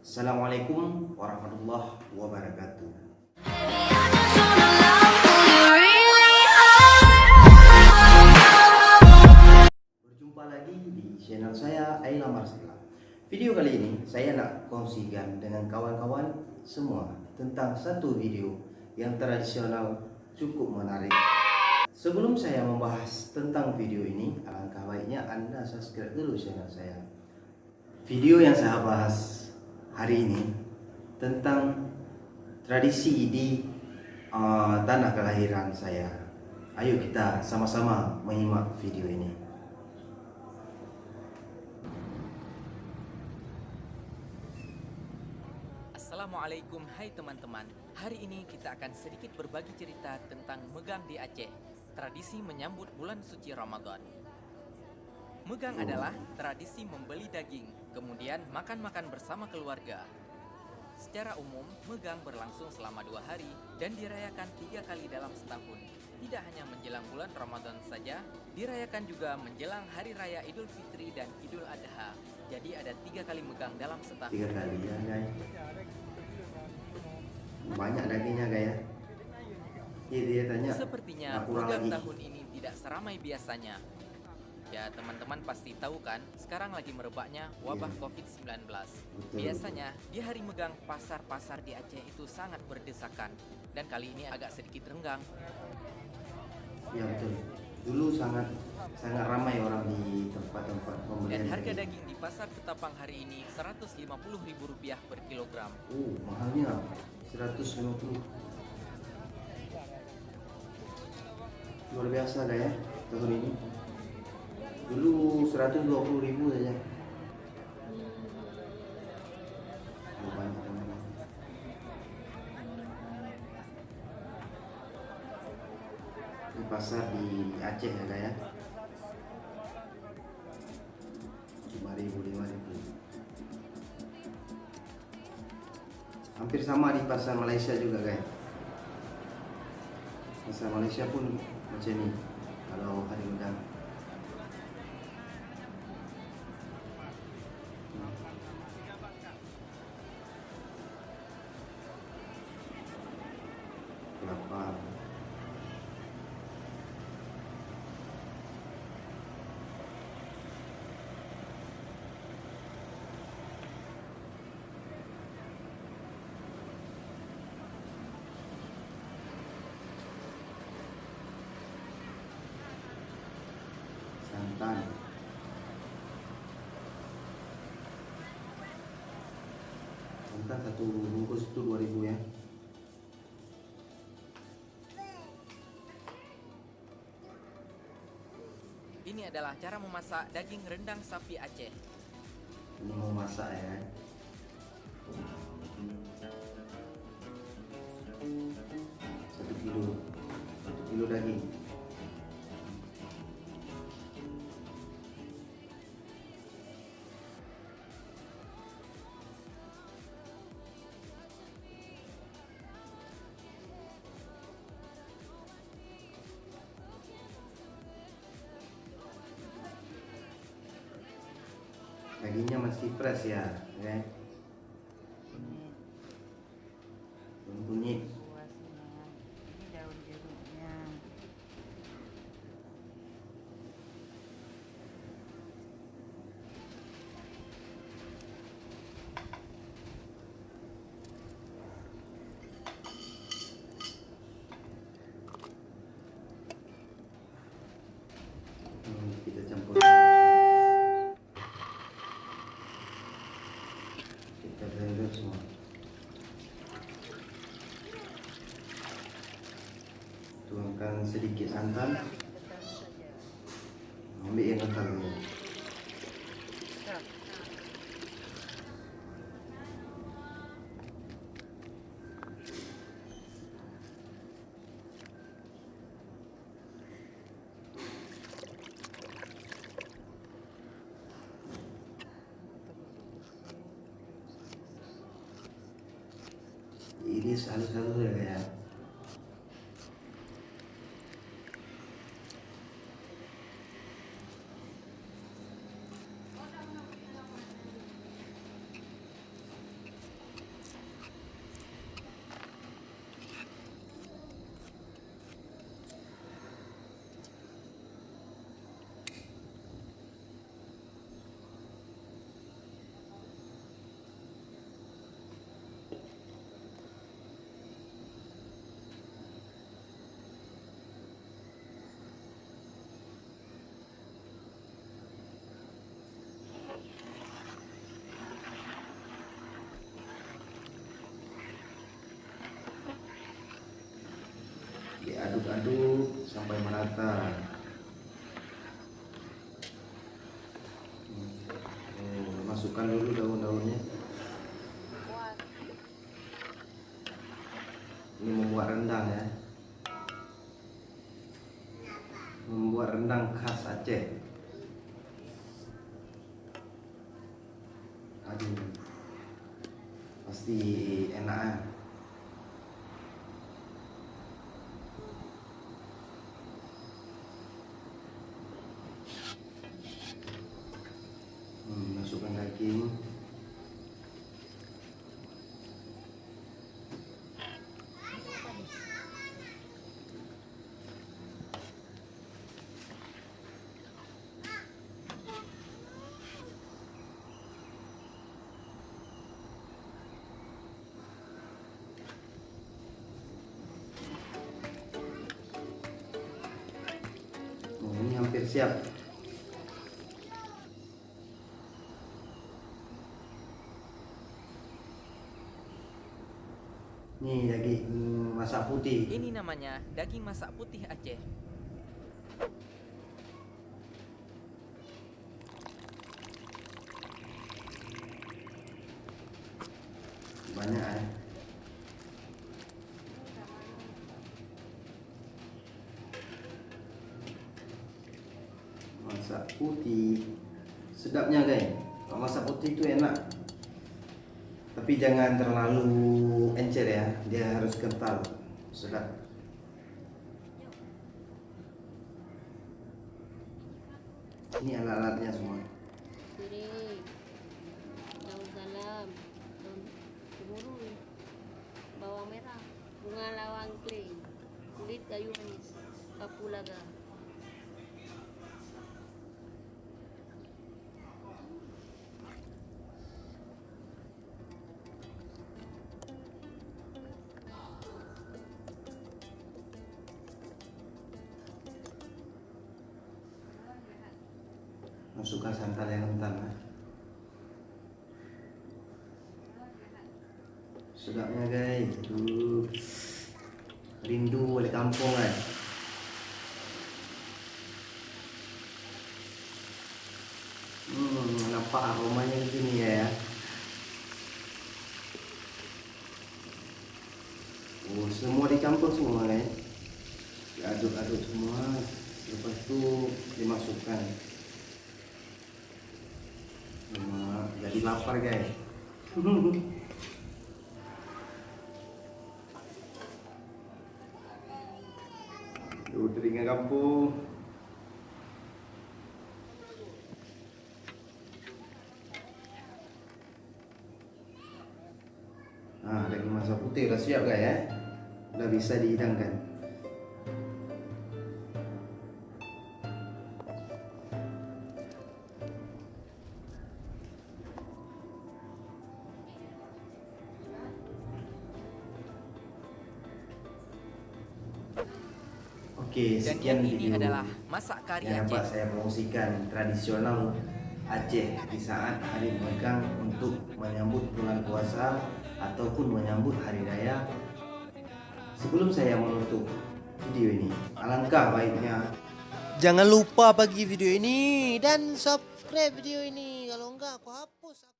Assalamualaikum warahmatullahi wabarakatuh. Berjumpa lagi di channel saya Ayla Marsela. Video kali ini saya nak kongsikan dengan kawan-kawan semua tentang satu video yang tradisional cukup menarik. Sebelum saya membahas tentang video ini, alangkah baiknya Anda subscribe dulu channel saya. Video yang saya bahas hari ini tentang tradisi di tanah kelahiran saya. Ayo kita sama-sama menyimak video ini. Assalamualaikum, hai teman-teman. Hari ini kita akan sedikit berbagi cerita tentang megang di Aceh, tradisi menyambut bulan suci Ramadan. Megang adalah tradisi membeli daging, kemudian makan-makan bersama keluarga. Secara umum, megang berlangsung selama 2 hari dan dirayakan 3 kali dalam setahun. Tidak hanya menjelang bulan Ramadan saja, dirayakan juga menjelang Hari Raya Idul Fitri dan Idul Adha. Jadi ada 3 kali megang dalam setahun. 3 kali ya guys. Banyak dagingnya guys ya. Dia tanya. Sepertinya megang tahun ini tidak seramai biasanya. Ya, teman-teman pasti tahu kan, sekarang lagi merebaknya wabah COVID-19. Biasanya di hari megang pasar-pasar di Aceh itu sangat berdesakan, dan kali ini agak sedikit renggang. Ya betul. Dulu sangat ramai orang di tempat-tempat pembelian. Dan harga daging di pasar Ketapang hari ini Rp150.000 per kilogram. Mahalnya 150. Luar biasa dah ya tahun ini. Dulu 120.000 saja. Banyak teman-teman. Ini pasar di Aceh ya guys ya. 5.000. Hampir sama di pasar Malaysia juga guys. Pasar Malaysia pun macam ni kalau hari megang. Kelapa. Santan. Santan satu bungkus itu 2.000 ya. Ini adalah cara memasak daging rendang sapi Aceh. Ini mau masak ya. 1 kilo daging. Dagingnya masih fresh ya, okay? Daun kunyit. Ini daun jeruknya. Kita campur. Kita blender semua. Tuangkan sedikit santan. Ambil yang kental dulu. Iris halus-halus ya kayak. aduk sampai merata. Masukkan dulu daun-daunnya. Ini membuat rendang ya, membuat rendang khas Aceh. Aduh, pasti enak ya. Masukkan daging. Ini hampir siap. Nih daging masak putih. Ini namanya daging masak putih Aceh. Banyak ya. Masak putih. Sedapnya guys. Kalau masak putih itu enak. Tapi jangan terlalu encer ya. Dia harus kental. Sedap. Ini alat-alatnya semua. Piring, daun salam, daun kemuru, bawang merah, bunga lawang kling, kulit kayu manis, kapulaga. Masukkan santan yang kental ya. Sedapnya guys. Rindu balik kampung kan. Nampak aromanya begini ya. Semua dicampur semua ya. Diaduk-aduk semua. Lepas itu dimasukkan. Jadi lapar guys. Tuh telinga kampung. Nah, daging masak putih udah siap guys ya. Udah bisa dihidangkan. Oke, Dan sekian yang ini video adalah masak kari yang dapat Aceh. saya promosikan tradisional Aceh di saat hari megang untuk menyambut bulan puasa ataupun menyambut hari raya. Sebelum saya menutup video ini, alangkah baiknya jangan lupa bagi video ini dan subscribe video ini. Kalau enggak aku hapus.